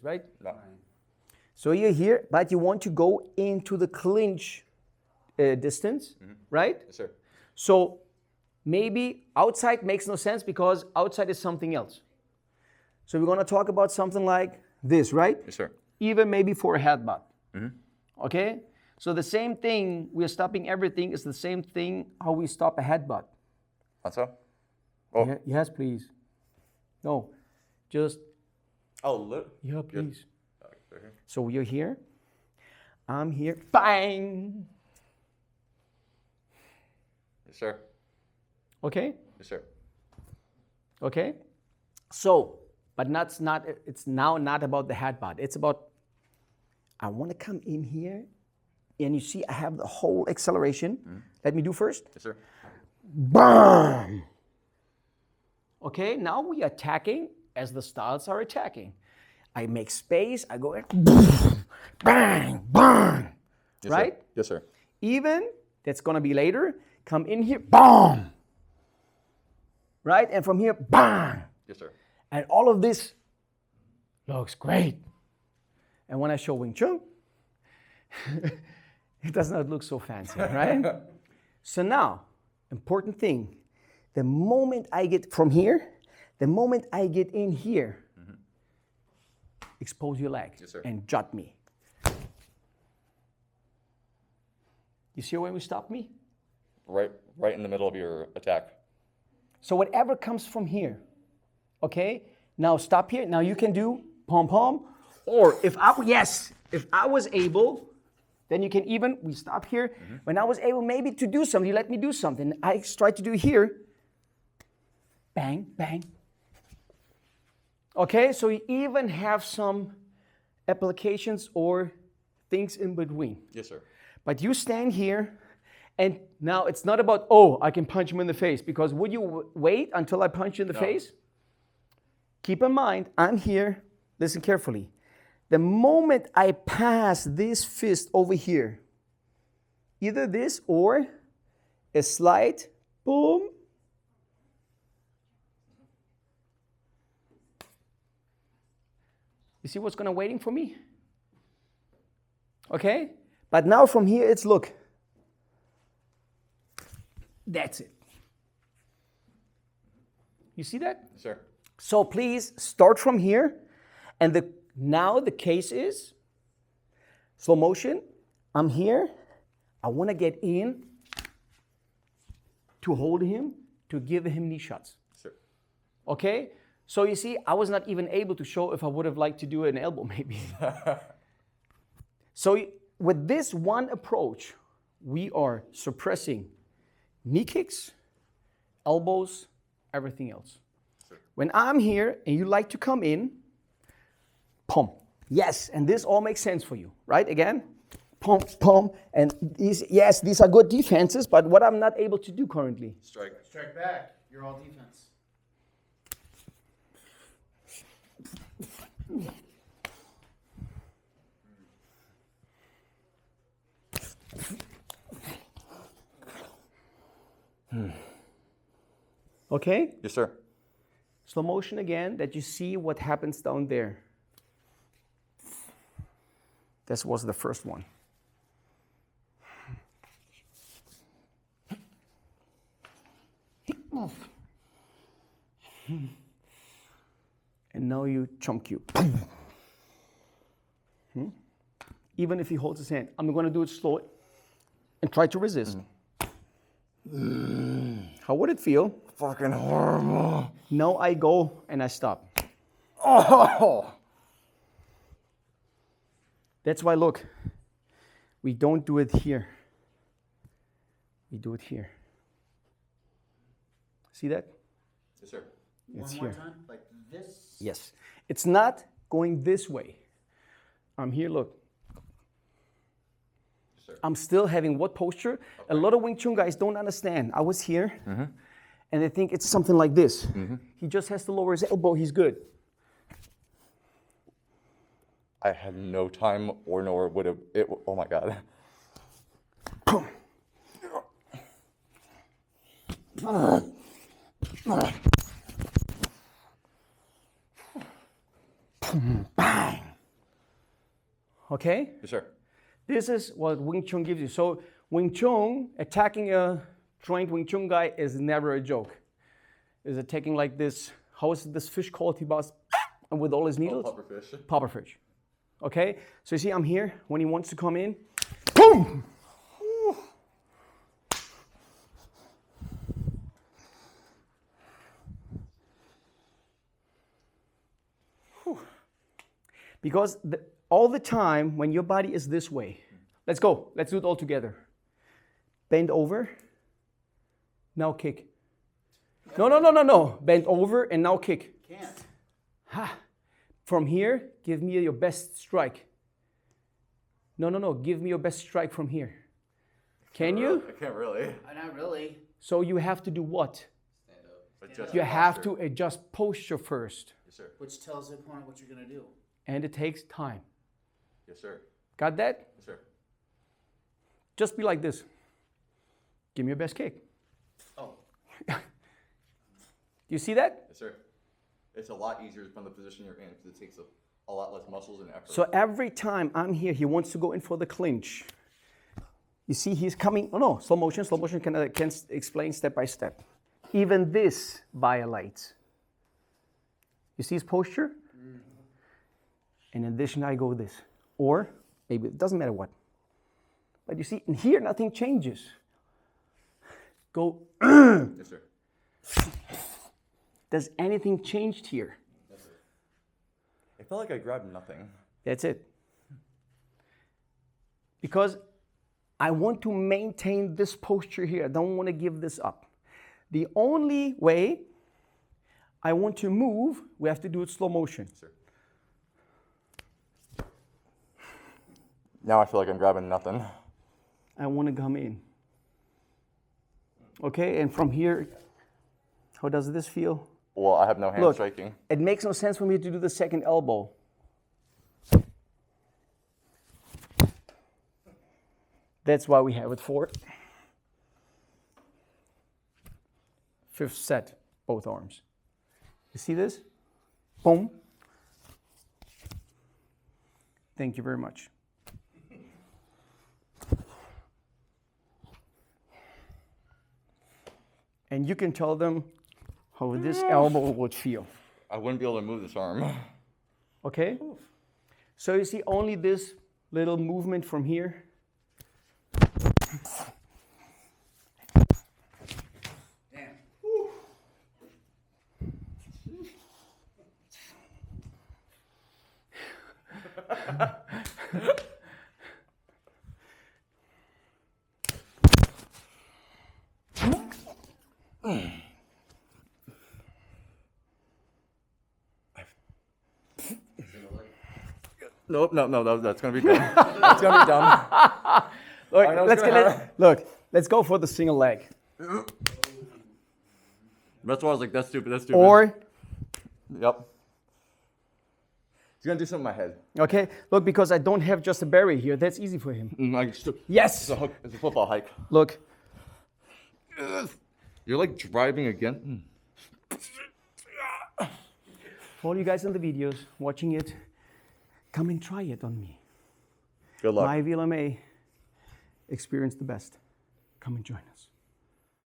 right? No. So you're here, but you want to go into the clinch distance, right? Yes, sir. So maybe outside makes no sense because outside is something else. So we're going to talk about something like this, right? Yes, sir. Even maybe for a headbutt. Okay? So the same thing, we are stopping everything, is the same thing how we stop a headbutt. That's so? Oh. Yes, please. No, just, Oh, look. yeah, please. Right here. So you're here, I'm here, bang! Yes, sir. Okay? Yes, sir. Okay? So, but it's now not about the headbutt. It's about, I want to come in here, and you see I have the whole acceleration. Let me do first. Yes, sir. Bam! Okay, now we are attacking as the styles are attacking. I make space, I go in, bang, bang, Yes, right? Sir. Yes, sir. Even, that's gonna be later, come in here, bam! Right, and from here, bang! Yes, sir. And all of this looks great. And when I show Wing Chun, it does not look so fancy, right? So now, important thing, the moment I get from here, the moment I get in here, expose your leg Yes, sir. and jut me. You see when we stop me? Right in the middle of your attack. So whatever comes from here, okay? Now stop here. Now you can do pom-pom, or if I was able, then you can even, we stop here. When I was able maybe to do something, you let me do something. I try to do here, bang, bang. Okay, so you even have some applications or things in between. Yes, sir. But you stand here, and now it's not about, oh, I can punch him in the face, because would you wait until I punch you in the face? Keep in mind, I'm here, listen carefully. The moment I pass this fist over here, either this or a slight boom, you see what's gonna waiting for me? Okay? But now from here it's look. That's it. You see that? Yes, sir. So please start from here, and now the case is slow motion. I'm here. I want to get in to hold him, to give him knee shots. Yes, sir. Okay? So you see, I was not even able to show if I would have liked to do an elbow maybe. So with this one approach, we are suppressing knee kicks, elbows, everything else. Sure. When I'm here and you like to come in, pump. Yes, and this all makes sense for you, right? Again, pump, pump, and these are good defenses, but what I'm not able to do currently. Strike. Strike back. You're all defense. Okay? Yes, sir. Slow motion again, that you see what happens down there. This was the first one. And now you chump cue. Even if he holds his hand, I'm going to do it slow and try to resist. How would it feel? Fucking horrible. Now I go and I stop. Oh. That's why, look, we don't do it here. We do it here. See that? Yes, sir. It's One more here. time, like this. Yes. It's not going this way. I'm here, look. Yes, sir. I'm still having what posture? Okay. A lot of Wing Chun guys don't understand. I was here, and they think it's something like this. He just has to lower his elbow, he's good. I had no time or nor would have it. Oh my God. Bang. Okay? Yes, sir. This is what Wing Chun gives you. So Wing Chun, attacking a trained Wing Chun guy is never a joke. Is attacking like this, how is this fish called, T-Boss? And with all his needles? Pufferfish. Pufferfish. Okay? So you see I'm here, when he wants to come in, boom! Because all the time when your body is this way, let's go, let's do it all together. Bend over, now kick. No. Bend over and now kick. Can't. Ha. From here, give me your best strike. No, give me your best strike from here. Can you? I can't really. Not really. So you have to do what? Stand up. Adjust You have posture. to adjust posture first. Yes, sir. Which tells the opponent what you're going to do. And it takes time. Yes, sir. Got that? Yes, sir. Just be like this. Give me your best kick. Oh. You see that? Yes, sir. It's a lot easier from the position you're in because it takes a lot less muscles and effort. So every time I'm here, he wants to go in for the clinch. You see, he's coming. Oh no, slow motion can explain step by step. Even this violates. You see his posture? In addition, I go this. Or maybe it doesn't matter what. But you see, in here, nothing changes. Go. Yes, sir. Does anything changed here? Yes, sir. I felt like I grabbed nothing. That's it. Because I want to maintain this posture here. I don't want to give this up. The only way I want to move, we have to do it slow motion. Yes, sir. Now I feel like I'm grabbing nothing. I want to come in. Okay, and from here, how does this feel? Well, I have no hand Look, striking. it makes no sense for me to do the second elbow. That's why we have it for fifth set, both arms. You see this? Boom. Thank you very much. And you can tell them how this elbow would feel. I wouldn't be able to move this arm. Okay? So you see only this little movement from here. Damn. Nope, no, that's gonna be dumb. That's gonna be dumb. Look, I know it's gonna hurt. let's go for the single leg. That's why I was like, that's stupid. Or, Yep. He's gonna do something in my head. okay, look, because I don't have just a barrier here. That's easy for him. Yes! It's a hook. It's a football hike. Look, You're like driving again. for all you guys in the videos watching it, come and try it on me. Good luck. My VLMA, experience the best. Come and join us.